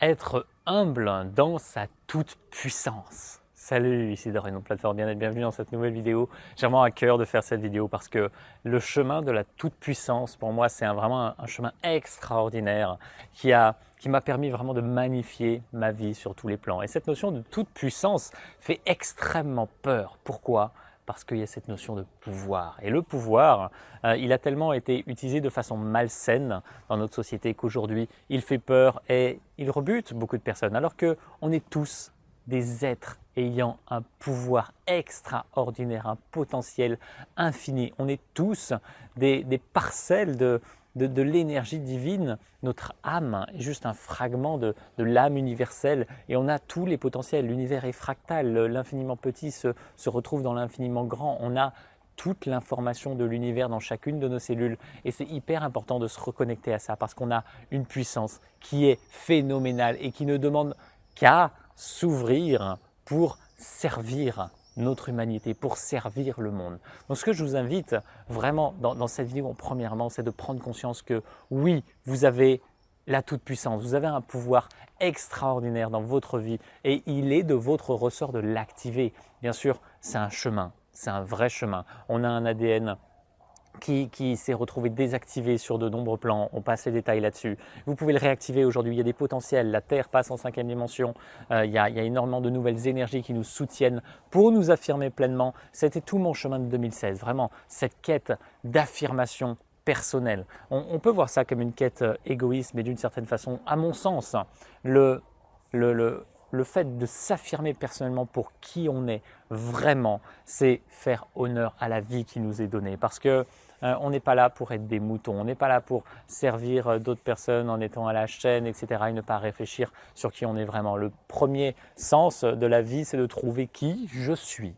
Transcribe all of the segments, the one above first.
Être humble dans sa toute puissance. Salut, ici Dorian, plateforme bien-être, bienvenue dans cette nouvelle vidéo. J'ai vraiment à cœur de faire cette vidéo parce que le chemin de la toute puissance, pour moi, c'est vraiment un chemin extraordinaire qui m'a permis vraiment de magnifier ma vie sur tous les plans. Et cette notion de toute puissance fait extrêmement peur. Pourquoi ? Parce qu'il y a cette notion de pouvoir. Et le pouvoir, il a tellement été utilisé de façon malsaine dans notre société qu'aujourd'hui, il fait peur et il rebute beaucoup de personnes. Alors qu'on est tous des êtres ayant un pouvoir extraordinaire, un potentiel infini. On est tous des parcelles de l'énergie divine. Notre âme est juste un fragment de l'âme universelle et on a tous les potentiels. L'univers est fractal, l'infiniment petit se retrouve dans l'infiniment grand. On a toute l'information de l'univers dans chacune de nos cellules et c'est hyper important de se reconnecter à ça parce qu'on a une puissance qui est phénoménale et qui ne demande qu'à s'ouvrir pour servir notre humanité, pour servir le monde. Donc ce que je vous invite vraiment dans cette vidéo, premièrement, c'est de prendre conscience que oui, vous avez la toute-puissance, vous avez un pouvoir extraordinaire dans votre vie et il est de votre ressort de l'activer. Bien sûr, c'est un chemin, c'est un vrai chemin. On a un ADN qui s'est retrouvé désactivé sur de nombreux plans. On passe les détails là-dessus. Vous pouvez le réactiver aujourd'hui. Il y a des potentiels. La Terre passe en 5e dimension. Il y a énormément de nouvelles énergies qui nous soutiennent pour nous affirmer pleinement. C'était tout mon chemin de 2016. Vraiment, cette quête d'affirmation personnelle. On peut voir ça comme une quête égoïste, mais d'une certaine façon, à mon sens, le fait de s'affirmer personnellement pour qui on est vraiment, c'est faire honneur à la vie qui nous est donnée. Parce que on n'est pas là pour être des moutons, on n'est pas là pour servir d'autres personnes en étant à la chaîne, etc. et ne pas réfléchir sur qui on est vraiment. Le premier sens de la vie, c'est de trouver qui je suis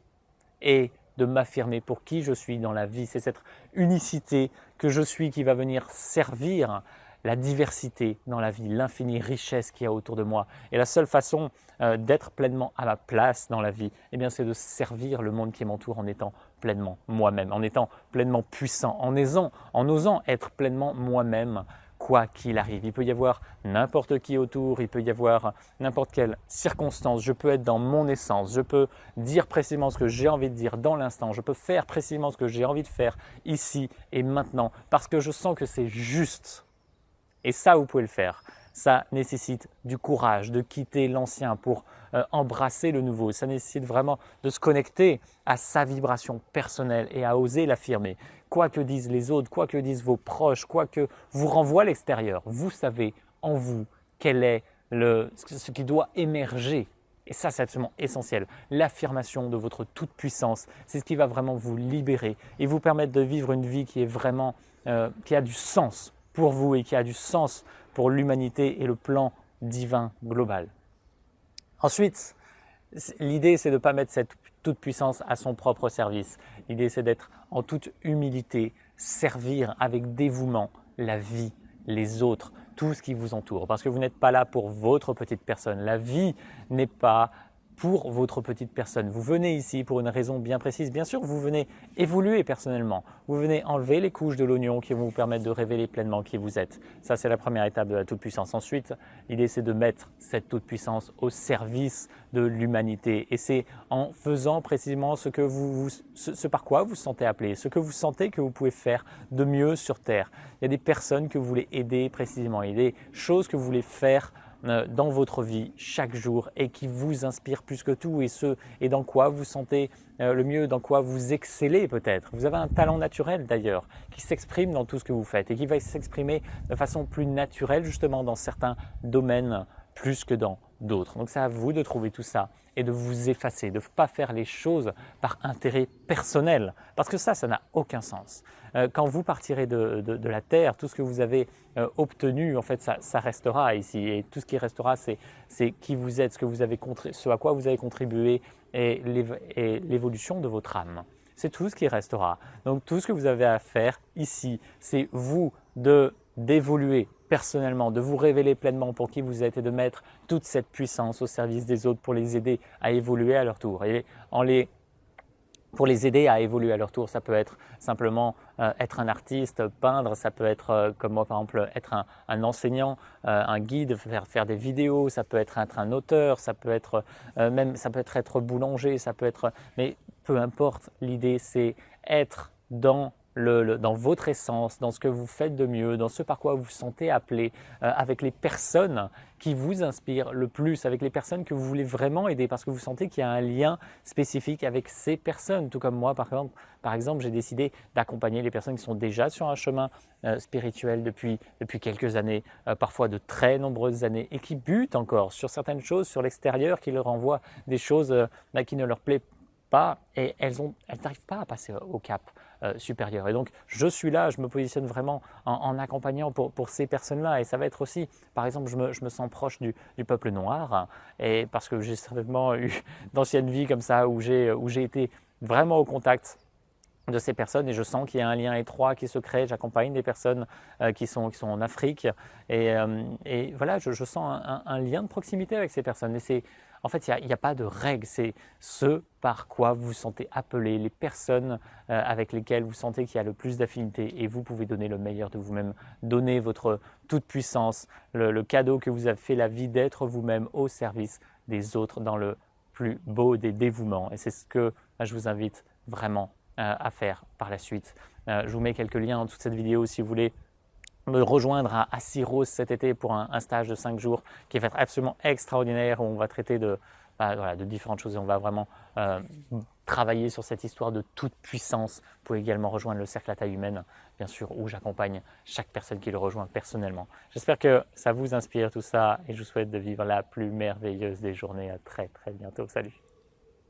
et de m'affirmer pour qui je suis dans la vie. C'est cette unicité que je suis qui va venir servir la diversité dans la vie, l'infinie richesse qu'il y a autour de moi. Et la seule façon d'être pleinement à ma place dans la vie, eh bien, c'est de servir le monde qui m'entoure en étant pleinement moi-même, en étant pleinement puissant, en osant être pleinement moi-même, quoi qu'il arrive. Il peut y avoir n'importe qui autour, il peut y avoir n'importe quelle circonstance, je peux être dans mon essence, je peux dire précisément ce que j'ai envie de dire dans l'instant, je peux faire précisément ce que j'ai envie de faire ici et maintenant, parce que je sens que c'est juste. Et ça, vous pouvez le faire. Ça nécessite du courage, de quitter l'ancien pour embrasser le nouveau. Ça nécessite vraiment de se connecter à sa vibration personnelle et à oser l'affirmer. Quoi que disent les autres, quoi que disent vos proches, quoi que vous renvoie l'extérieur, vous savez en vous quel est ce qui doit émerger. Et ça, c'est absolument essentiel. L'affirmation de votre toute-puissance, c'est ce qui va vraiment vous libérer et vous permettre de vivre une vie qui est vraiment, qui a du sens pour vous et qui a du sens pour l'humanité et le plan divin global. Ensuite, l'idée, c'est de ne pas mettre cette toute-puissance à son propre service. L'idée, c'est d'être en toute humilité, servir avec dévouement la vie, les autres, tout ce qui vous entoure. Parce que vous n'êtes pas là pour votre petite personne. La vie n'est pas pour votre petite personne. Vous venez ici pour une raison bien précise. Bien sûr, vous venez évoluer personnellement. Vous venez enlever les couches de l'oignon qui vont vous permettre de révéler pleinement qui vous êtes. Ça, c'est la première étape de la toute-puissance. Ensuite, l'idée, c'est de mettre cette toute-puissance au service de l'humanité. Et c'est en faisant précisément ce par quoi vous vous sentez appelé, ce que vous sentez que vous pouvez faire de mieux sur Terre. Il y a des personnes que vous voulez aider précisément. Il y a des choses que vous voulez faire dans votre vie chaque jour et qui vous inspire plus que tout et dans quoi vous sentez le mieux, dans quoi vous excellez peut-être. Vous avez un talent naturel d'ailleurs qui s'exprime dans tout ce que vous faites et qui va s'exprimer de façon plus naturelle justement dans certains domaines plus que dans d'autres. Donc c'est à vous de trouver tout ça et de vous effacer, de ne pas faire les choses par intérêt personnel parce que ça n'a aucun sens. Quand vous partirez de la Terre, tout ce que vous avez obtenu, en fait, ça restera ici et tout ce qui restera, c'est qui vous êtes, ce à quoi vous avez contribué et l'évolution de votre âme. C'est tout ce qui restera. Donc tout ce que vous avez à faire ici, c'est vous d'évoluer personnellement, de vous révéler pleinement pour qui vous êtes et de mettre toute cette puissance au service des autres pour les aider à évoluer à leur tour et en les pour les aider à évoluer à leur tour. Ça peut être simplement être un artiste, peindre, ça peut être comme moi par exemple être un enseignant, un guide, faire des vidéos, ça peut être un auteur, ça peut être être boulanger, ça peut être, mais peu importe, l'idée c'est être dans votre essence, dans ce que vous faites de mieux, dans ce par quoi vous vous sentez appelé, avec les personnes qui vous inspirent le plus, avec les personnes que vous voulez vraiment aider parce que vous sentez qu'il y a un lien spécifique avec ces personnes. Tout comme moi, par exemple, j'ai décidé d'accompagner les personnes qui sont déjà sur un chemin spirituel depuis quelques années, parfois de très nombreuses années, et qui butent encore sur certaines choses sur l'extérieur, qui leur envoient des choses qui ne leur plaisent pas, et elles n'arrivent pas à passer au cap supérieur. Et donc, je suis là, je me positionne vraiment en accompagnant pour ces personnes-là. Et ça va être aussi, par exemple, je me sens proche du peuple noir, et parce que j'ai certainement eu d'anciennes vies comme ça, où j'ai été vraiment au contact de ces personnes, et je sens qu'il y a un lien étroit qui se crée. J'accompagne des personnes qui sont en Afrique, et voilà, je sens un lien de proximité avec ces personnes. Et en fait, il n'y a pas de règle, c'est ce par quoi vous vous sentez appelé, les personnes avec lesquelles vous sentez qu'il y a le plus d'affinité, et vous pouvez donner le meilleur de vous-même, donner votre toute puissance, le cadeau que vous avez fait la vie d'être vous-même au service des autres dans le plus beau des dévouements. Et c'est ce que je vous invite vraiment à faire par la suite. Je vous mets quelques liens en dessous de cette vidéo si vous voulez me rejoindre à Syros cet été pour un stage de 5 jours qui va être absolument extraordinaire, où on va traiter de différentes choses, et on va vraiment travailler sur cette histoire de toute puissance. Vous pouvez également rejoindre le cercle à taille humaine, bien sûr, où j'accompagne chaque personne qui le rejoint personnellement. J'espère que ça vous inspire tout ça, et je vous souhaite de vivre la plus merveilleuse des journées. À très très bientôt. Salut!